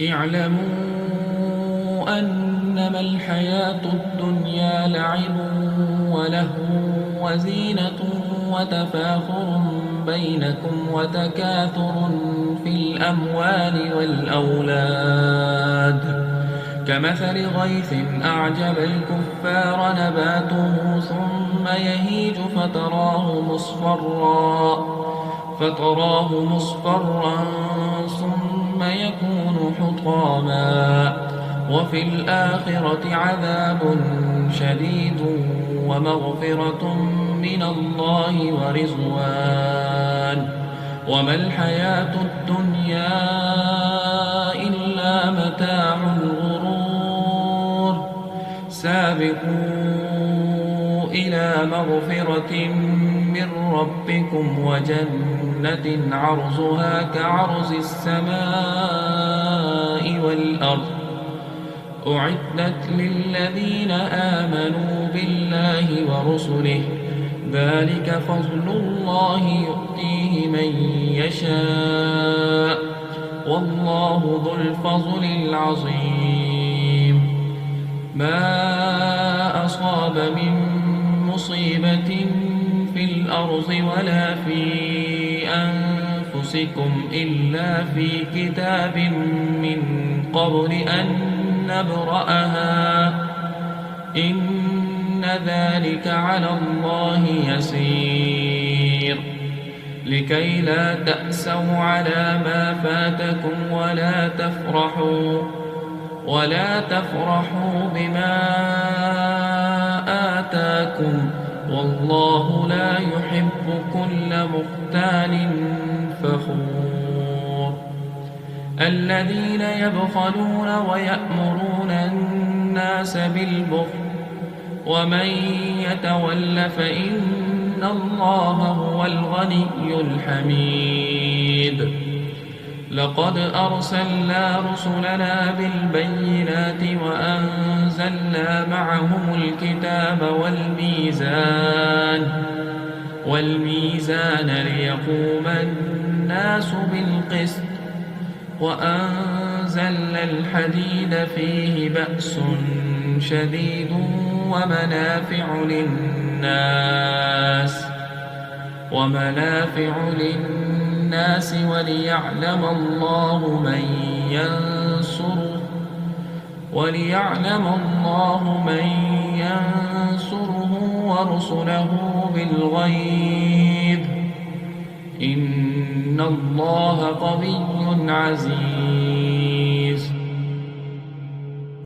اعلموا أنما الحياة الدنيا لعب ولهو وزينة وتفاخر بينكم وتكاثر في الأموال والأولاد كمثل غيث أعجب الكفار نباته ثم يهيج فتراه مصفرا ثم يكون حطاما وفي الآخرة عذاب شديد ومغفرة من الله ورضوان وما الحياة الدنيا إلا متاع الغرور سابقوا إلى مغفرة من ربكم وجنة عرضها كعرض السماء والأرض أعدت للذين آمنوا بالله ورسله ذلك فضل الله يؤتيه من يشاء والله ذو الفضل العظيم ما أصاب من مصيبة في الأرض ولا في أنفسكم إلا في كتاب من قبل أن نبرأها إن ذلك على الله يسير لكي لا تأسوا على ما فاتكم ولا تفرحوا بما آتاكم والله لا يحب كل مختال فخور الذين يبخلون ويأمرون الناس بالبخل ومن يتول فإن الله هو الغني الحميد لقد أرسلنا رسلنا بالبينات وأنزلنا معهم الكتاب والميزان ليقوم الناس بالقسط وأنزلنا الحديد فيه بأس شديد ومنافع للناس وليعلم الله من ينصره ورسله بالغيب إن الله قوي عزيز